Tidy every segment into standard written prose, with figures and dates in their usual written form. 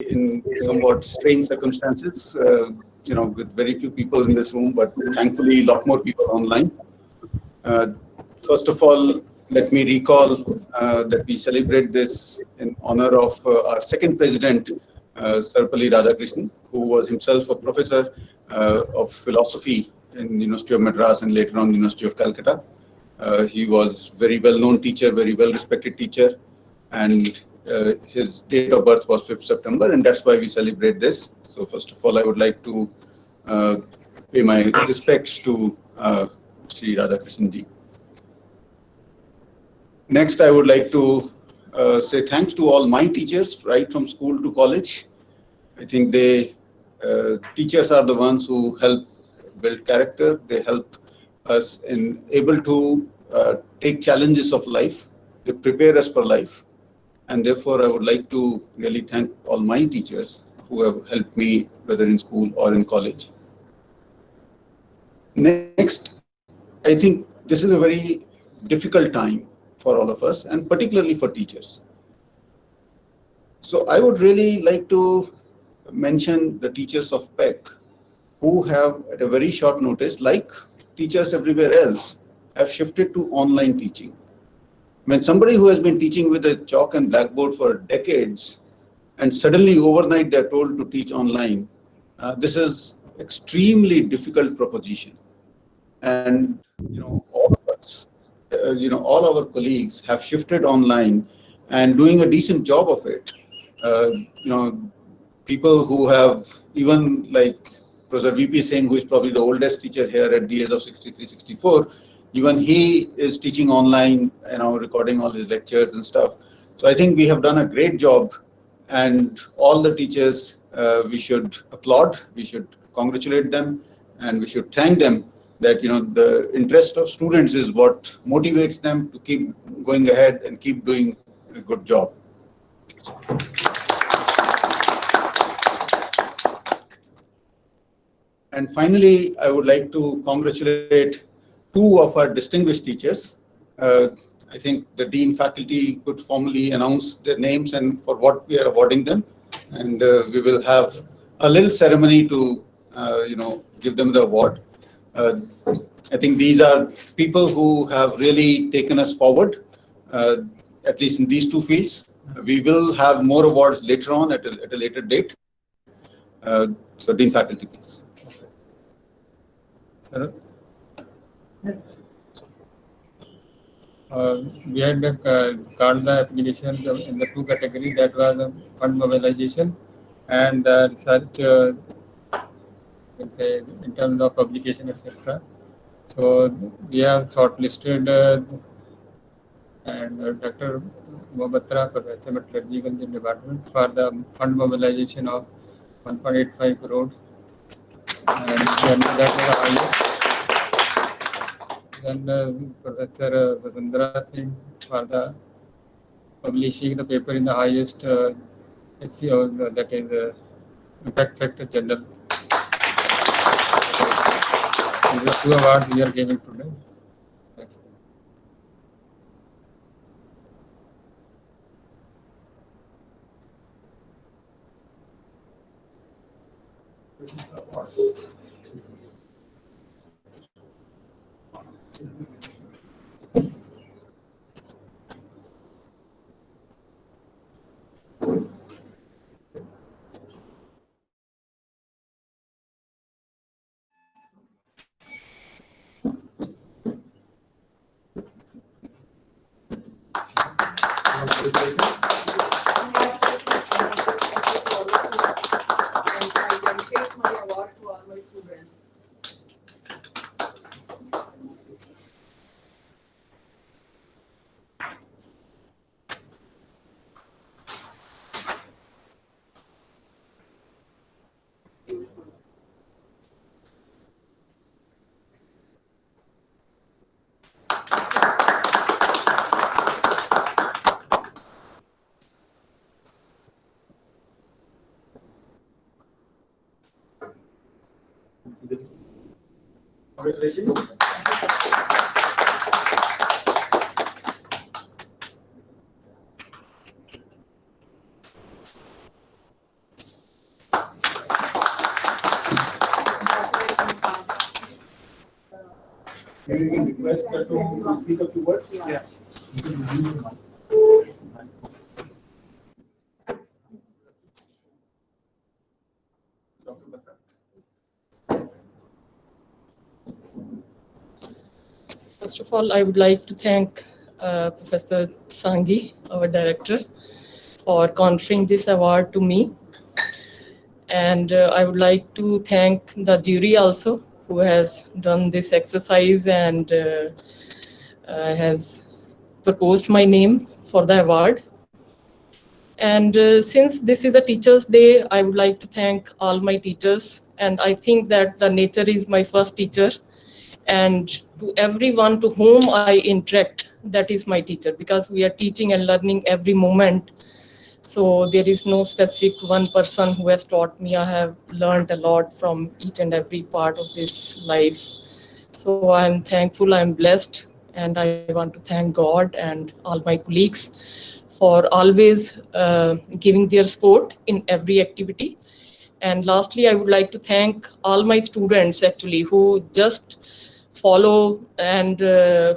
in somewhat strange circumstances, with very few people in this room, but thankfully a lot more people online. Uh, First of all, let me recall that we celebrate this in honor of our second president, Sarvapalli Radhakrishnan, who was himself a professor of philosophy in University of Madras and later on University of Calcutta. He was very well-known teacher, very well-respected teacher, and his date of birth was 5th September, and that's why we celebrate this. So first of all, I would like to uh, pay my respects to Sri Radhakrishnan ji. Next, I would like to say thanks to all my teachers, right from school to college. I think teachers are the ones who help build character. They help us in able to take challenges of life. They prepare us for life. And therefore, I would like to really thank all my teachers who have helped me, whether in school or in college. Next, I think this is a very difficult time for all of us, and particularly for teachers. So I would really like to mention the teachers of PEC who have, at a very short notice, like teachers everywhere else, have shifted to online teaching. When somebody who has been teaching with a chalk and blackboard for decades, and suddenly overnight they're told to teach online, this is extremely difficult proposition. And all of us, all our colleagues have shifted online and doing a decent job of it. Uh, you know, People who have, even like Professor VP Singh, who is probably the oldest teacher here at the age of 63, 64, even he is teaching online, recording all his lectures and stuff. So I think we have done a great job, and all the teachers, we should applaud, we should congratulate them, and we should thank them that, the interest of students is what motivates them to keep going ahead and keep doing a good job. And finally, I would like to congratulate two of our distinguished teachers. I think the Dean faculty could formally announce their names and for what we are awarding them. And we will have a little ceremony to, give them the award. I think these are people who have really taken us forward, at least in these two fields. We will have more awards later on at a later date. So Dean faculty, please. Sir, we had called the application in the two categories, that was fund mobilization and research in terms of publication, etc. So we have shortlisted and Dr. Mobatra, Professor Metallurgical Department, for the fund mobilization of 1.85 crores. And then that was the highest. Then Professor Vasundhara Singh for the publishing the paper in the highest SEO, that is Impact Factor Journal. These are two awards we are giving today. Congratulations. Maybe we can request her to speak a few words. Yeah. Dr. Batra. First of all, I would like to thank Professor Sanghi, our director, for conferring this award to me. And I would like to thank the jury also, who has done this exercise and has proposed my name for the award. And since this is the Teachers' Day, I would like to thank all my teachers. And I think that the nature is my first teacher. And to everyone to whom I interact, that is my teacher, because we are teaching and learning every moment. So there is no specific one person who has taught me. I have learned a lot from each and every part of this life. So I'm thankful, I'm blessed, and I want to thank God and all my colleagues for always giving their support in every activity. And lastly, I would like to thank all my students actually who just follow and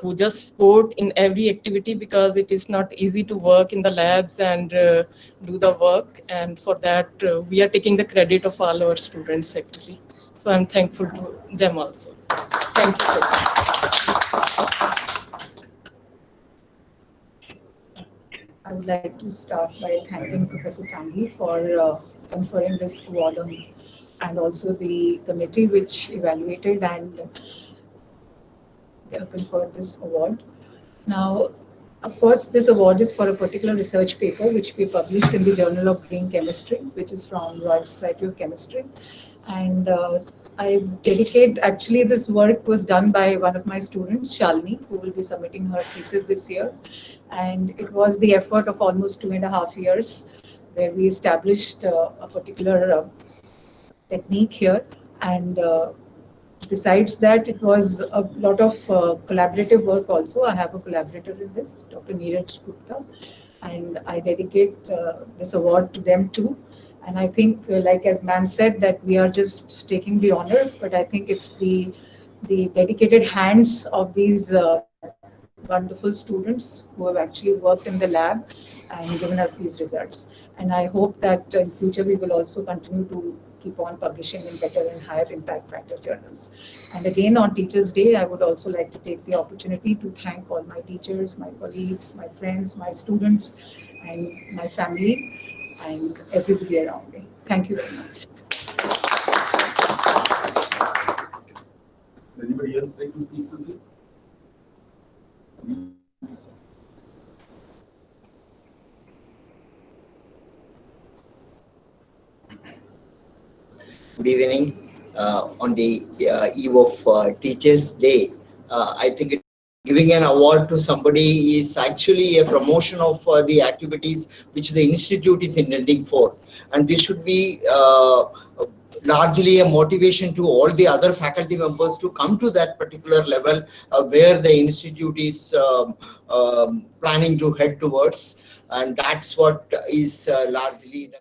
who just support in every activity, because it is not easy to work in the labs and do the work. And for that, we are taking the credit of all our students actually. So I'm thankful to them also. Thank you so much. I would like to start by thanking Professor Sanghi for conferring this award on me, and also the committee which evaluated and conferred this award. Now, of course, this award is for a particular research paper which we published in the Journal of Green Chemistry, which is from Royal Society of Chemistry. And I dedicate, actually this work was done by one of my students, Shalini, who will be submitting her thesis this year. And it was the effort of almost 2.5 years where we established a particular technique here. And besides that, it was a lot of collaborative work also. I have a collaborator in this, Dr. Neeraj Gupta, and I dedicate this award to them too. And I think, like as ma'am said, that we are just taking the honor, but I think it's the dedicated hands of these wonderful students who have actually worked in the lab and given us these results. And I hope that in future we will also continue to keep on publishing in better and higher impact factor journals. And again, on Teachers' Day, I would also like to take the opportunity to thank all my teachers, my colleagues, my friends, my students, and my family, and everybody around me. Thank you very much. Anybody else like to speak something? Good evening. On the eve of Teachers' Day, I think giving an award to somebody is actually a promotion of the activities which the institute is intending for, and this should be largely a motivation to all the other faculty members to come to that particular level where the institute is planning to head towards, and that's what is largely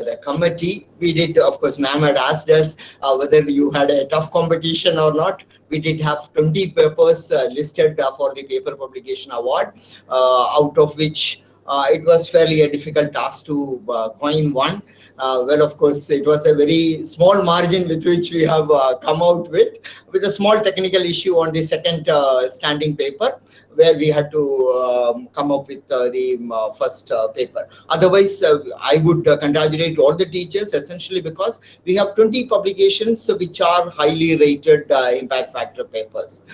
the committee. We did, of course, ma'am had asked us whether you had a tough competition or not. We did have 20 papers listed for the paper publication award, out of which it was fairly a difficult task to coin one. Well, of course, it was a very small margin with which we have come out with a small technical issue on the second standing paper, where we had to come up with the first paper. Otherwise, I would congratulate all the teachers, essentially because we have 20 publications which are highly rated impact factor papers.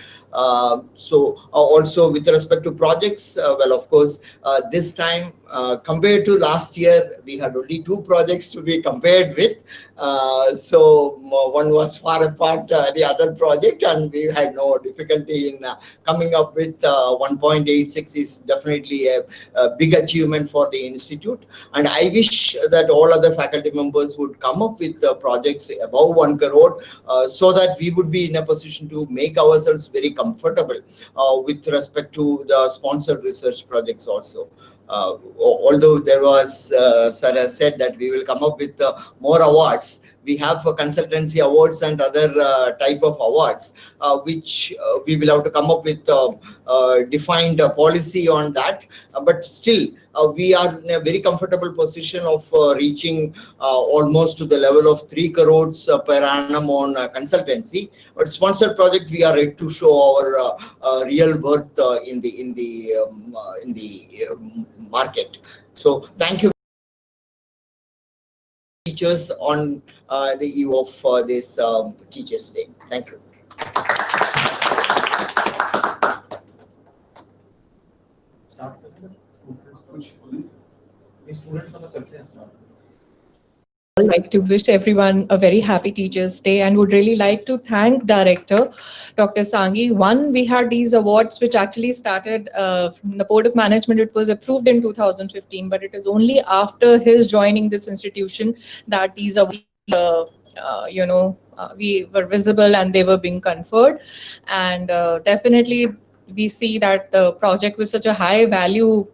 So also with respect to projects, well, of course, this time compared to last year, we had only 2 projects to be compared with. So one was far apart the other project, and we had no difficulty in coming up with 1.86 is definitely a big achievement for the institute. And I wish that all other faculty members would come up with projects above 1 crore so that we would be in a position to make ourselves very comfortable with respect to the sponsored research projects also. Although there was, sir has said that we will come up with more awards, we have consultancy awards and other type of awards, which we will have to come up with defined policy on that. But still, we are in a very comfortable position of reaching almost to the level of 3 crores per annum on consultancy. But sponsored project, we are ready to show our real worth in the market. So thank you, teachers, on the eve of this Teachers' Day. Thank you. I'd like to wish everyone a very happy Teachers' Day and would really like to thank Director Dr. Sanghi. One, we had these awards which actually started from the Board of Management. It was approved in 2015, but it is only after his joining this institution that these awards, we were visible and they were being conferred. And definitely we see that the project with such a high value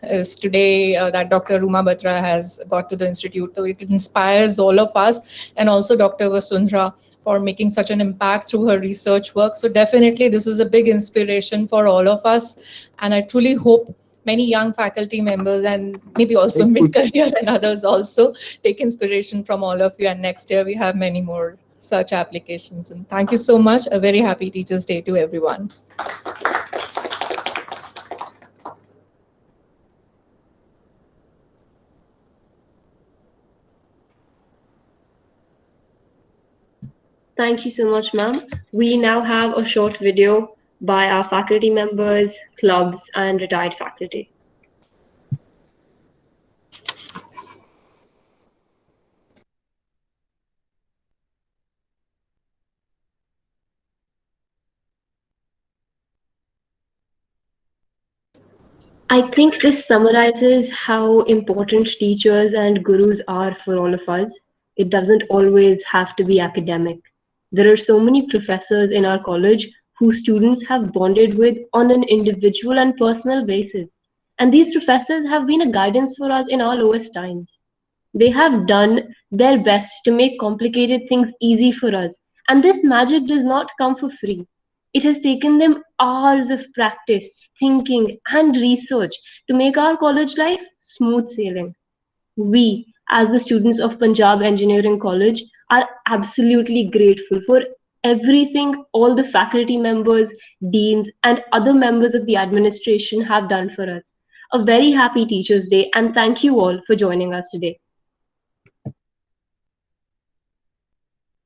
is today that Dr. Ruma Batra has got to the institute. So it inspires all of us, and also Dr. Vasundhara for making such an impact through her research work. So definitely this is a big inspiration for all of us, and I truly hope many young faculty members and maybe also mid-career and others also take inspiration from all of you, and next year we have many more such applications. And thank you so much. A very happy Teachers' Day to everyone. Thank you so much, ma'am. We now have a short video by our faculty members, clubs, and retired faculty. I think this summarizes how important teachers and gurus are for all of us. It doesn't always have to be academic. There are so many professors in our college who students have bonded with on an individual and personal basis. And these professors have been a guidance for us in our lowest times. They have done their best to make complicated things easy for us. And this magic does not come for free. It has taken them hours of practice, thinking, and research to make our college life smooth sailing. We, as the students of Punjab Engineering College, are absolutely grateful for everything all the faculty members, deans, and other members of the administration have done for us. A very happy Teachers' Day, and thank you all for joining us today.